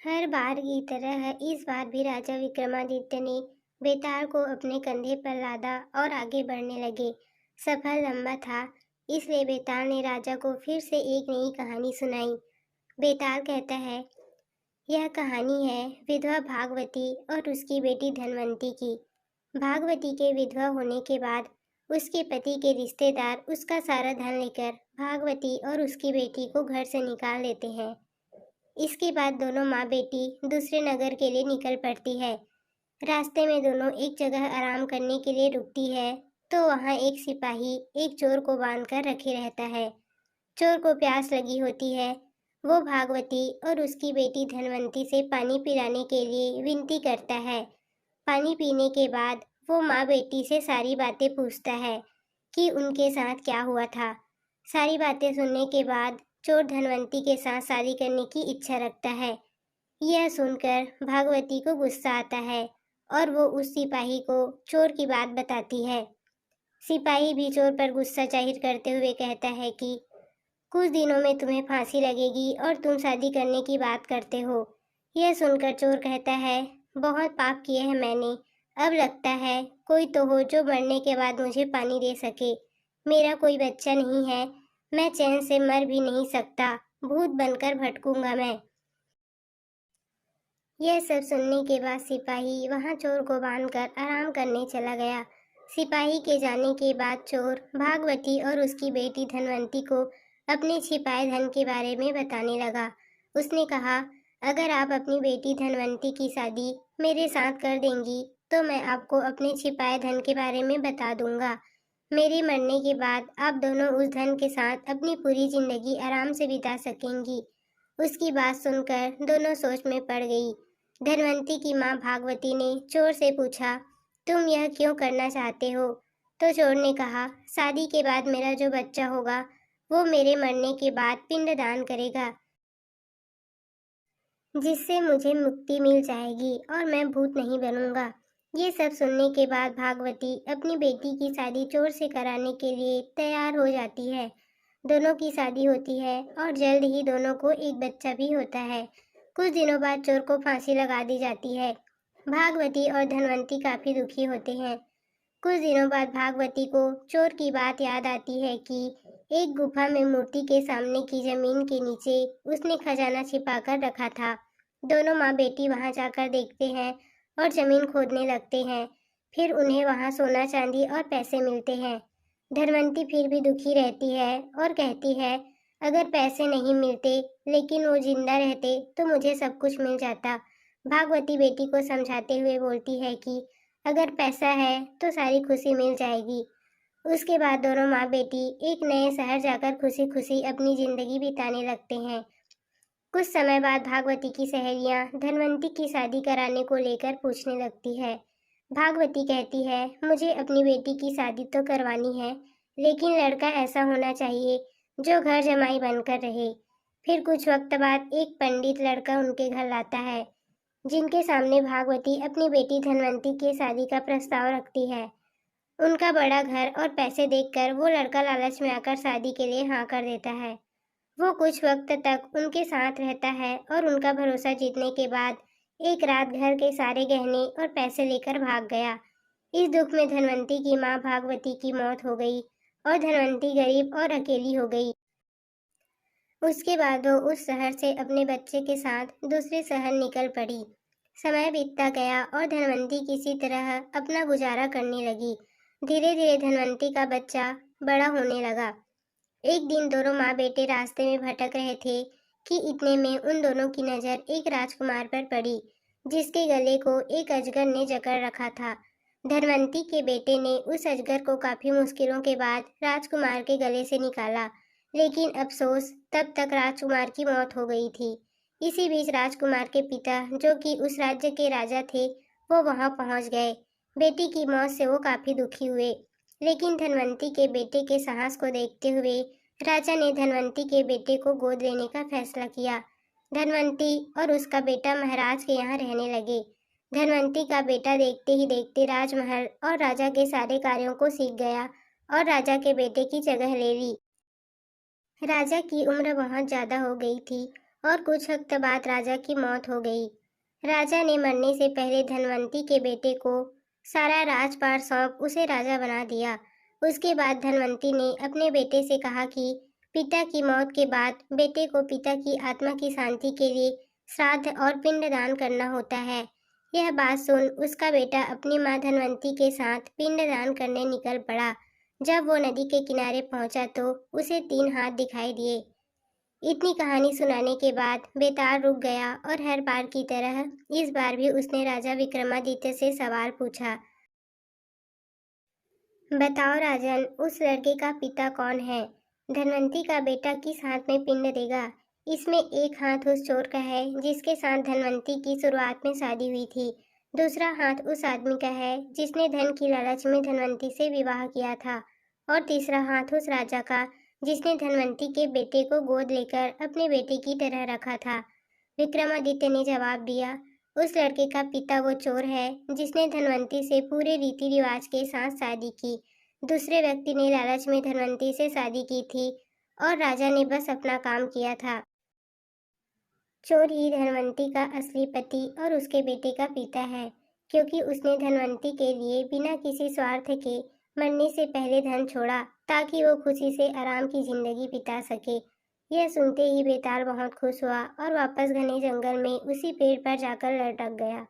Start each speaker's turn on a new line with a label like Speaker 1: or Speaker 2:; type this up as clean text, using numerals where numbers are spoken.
Speaker 1: हर बार की तरह इस बार भी राजा विक्रमादित्य ने बेताल को अपने कंधे पर लादा और आगे बढ़ने लगे। सफर लंबा था, इसलिए बेताल ने राजा को फिर से एक नई कहानी सुनाई। बेताल कहता है, यह कहानी है विधवा भागवती और उसकी बेटी धनवंती की। भागवती के विधवा होने के बाद उसके पति के रिश्तेदार उसका सारा धन लेकर भागवती और उसकी बेटी को घर से निकाल देते हैं। इसके बाद दोनों माँ बेटी दूसरे नगर के लिए निकल पड़ती है। रास्ते में दोनों एक जगह आराम करने के लिए रुकती है, तो वहाँ एक सिपाही एक चोर को बांध कर रखे रहता है। चोर को प्यास लगी होती है। वो भागवती और उसकी बेटी धनवंती से पानी पिलाने के लिए विनती करता है। पानी पीने के बाद वो माँ बेटी से सारी बातें पूछता है कि उनके साथ क्या हुआ था। सारी बातें सुनने के बाद चोर धनवंती के साथ शादी करने की इच्छा रखता है। यह सुनकर भागवती को गुस्सा आता है और वो उस सिपाही को चोर की बात बताती है। सिपाही भी चोर पर गुस्सा जाहिर करते हुए कहता है कि कुछ दिनों में तुम्हें फांसी लगेगी और तुम शादी करने की बात करते हो। यह सुनकर चोर कहता है, बहुत पाप किए हैं मैंने। अब लगता है कोई तो हो जो मरने के बाद मुझे पानी दे सके। मेरा कोई बच्चा नहीं है, मैं चैन से मर भी नहीं सकता, भूत बनकर भटकूंगा मैं। यह सब सुनने के बाद सिपाही वहां चोर को बांधकर आराम करने चला गया। सिपाही के जाने के बाद चोर भागवती और उसकी बेटी धनवंती को अपने छिपाए धन के बारे में बताने लगा। उसने कहा, अगर आप अपनी बेटी धनवंती की शादी मेरे साथ कर देंगी तो मैं आपको अपने छिपाए धन के बारे में बता दूंगा। मेरे मरने के बाद आप दोनों उस धन के साथ अपनी पूरी जिंदगी आराम से बिता सकेंगी। उसकी बात सुनकर दोनों सोच में पड़ गई। धनवंती की माँ भागवती ने चोर से पूछा, तुम यह क्यों करना चाहते हो? तो चोर ने कहा, शादी के बाद मेरा जो बच्चा होगा वो मेरे मरने के बाद पिंडदान करेगा, जिससे मुझे मुक्ति मिल जाएगी और मैं भूत नहीं बनूंगा। ये सब सुनने के बाद भागवती अपनी बेटी की शादी चोर से कराने के लिए तैयार हो जाती है। दोनों की शादी होती है और जल्द ही दोनों को एक बच्चा भी होता है। कुछ दिनों बाद चोर को फांसी लगा दी जाती है। भागवती और धनवंती काफी दुखी होते हैं। कुछ दिनों बाद भागवती को चोर की बात याद आती है कि एक गुफा में मूर्ति के सामने की जमीन के नीचे उसने खजाना छिपा कर रखा था। दोनों माँ बेटी वहां जाकर देखते हैं और जमीन खोदने लगते हैं। फिर उन्हें वहां सोना चांदी और पैसे मिलते हैं। धनवंती फिर भी दुखी रहती है और कहती है, अगर पैसे नहीं मिलते लेकिन वो जिंदा रहते तो मुझे सब कुछ मिल जाता। भागवती बेटी को समझाते हुए बोलती है कि अगर पैसा है तो सारी खुशी मिल जाएगी। उसके बाद दोनों माँ बेटी एक नए शहर जाकर खुशी खुशी अपनी जिंदगी बिताने लगते हैं। कुछ समय बाद भागवती की सहेलियां धनवंती की शादी कराने को लेकर पूछने लगती है। भागवती कहती है, मुझे अपनी बेटी की शादी तो करवानी है, लेकिन लड़का ऐसा होना चाहिए जो घर जमाई बनकर रहे। फिर कुछ वक्त बाद एक पंडित लड़का उनके घर लाता है, जिनके सामने भागवती अपनी बेटी धनवंती की शादी का प्रस्ताव रखती है। उनका बड़ा घर और पैसे देखकर वो लड़का लालच में आकर शादी के लिए हाँ कर देता है। वो कुछ वक्त तक उनके साथ रहता है और उनका भरोसा जीतने के बाद एक रात घर के सारे गहने और पैसे लेकर भाग गया। इस दुख में धनवंती की माँ भागवती की मौत हो गई और धनवंती गरीब और अकेली हो गई। उसके बाद वो उस शहर से अपने बच्चे के साथ दूसरे शहर निकल पड़ी। समय बीतता गया और धनवंती किसी तरह अपना गुजारा करने लगी। धीरे धीरे धनवंती का बच्चा बड़ा होने लगा। एक दिन दोनों माँ बेटे रास्ते में भटक रहे थे कि इतने में उन दोनों की नज़र एक राजकुमार पर पड़ी, जिसके गले को एक अजगर ने जकड़ रखा था। धनवंती के बेटे ने उस अजगर को काफी मुश्किलों के बाद राजकुमार के गले से निकाला, लेकिन अफसोस तब तक राजकुमार की मौत हो गई थी। इसी बीच राजकुमार के पिता, जो कि उस राज्य के राजा थे, वो वहां पहुंच गए। बेटी की मौत से वो काफी दुखी हुए, लेकिन धनवंती के बेटे के साहस को देखते हुए राजा ने धनवंती के बेटे को गोद लेने का फैसला किया। धनवंती और उसका बेटा महाराज के यहाँ रहने लगे। धनवंती का बेटा देखते ही देखते राजमहल और राजा के सारे कार्यों को सीख गया और राजा के बेटे की जगह ले ली। राजा की उम्र बहुत ज्यादा हो गई थी और कुछ वक्त बाद राजा की मौत हो गई। राजा ने मरने से पहले धनवंती के बेटे को सारा राजपाट सौंप उसे राजा बना दिया। उसके बाद धनवंती ने अपने बेटे से कहा कि पिता की मौत के बाद बेटे को पिता की आत्मा की शांति के लिए श्राद्ध और पिंडदान करना होता है। यह बात सुन उसका बेटा अपनी माँ धनवंती के साथ पिंडदान करने निकल पड़ा। जब वो नदी के किनारे पहुंचा तो उसे 3 हाथ दिखाई दिए। इतनी कहानी सुनाने के बाद बेताल रुक गया और हर बार की तरह इस बार भी उसने राजा विक्रमादित्य से सवाल पूछा। बताओ राजन, उस लड़के का पिता कौन है? धनवंती का बेटा किस हाथ में पिंड देगा? इसमें एक हाथ उस चोर का है जिसके साथ धनवंती की शुरुआत में शादी हुई थी। दूसरा हाथ उस आदमी का है जिसने धन की लालच में धनवंती से विवाह किया था। और तीसरा हाथ उस राजा का जिसने धनवंती के बेटे को गोद लेकर अपने बेटे की तरह रखा था। विक्रमादित्य ने जवाब दिया, उस लड़के का पिता वो चोर है जिसने धनवंती से पूरे रीति रिवाज के साथ शादी की। दूसरे व्यक्ति ने लालच में धनवंती से शादी की थी और राजा ने बस अपना काम किया था। चोर ही धनवंती का असली पति और उसके बेटे का पिता है, क्योंकि उसने धनवंती के लिए बिना किसी स्वार्थ के मरने से पहले धन छोड़ा ताकि वो खुशी से आराम की जिंदगी बिता सके। यह सुनते ही बेताल बहुत खुश हुआ और वापस घने जंगल में उसी पेड़ पर जाकर लटक गया।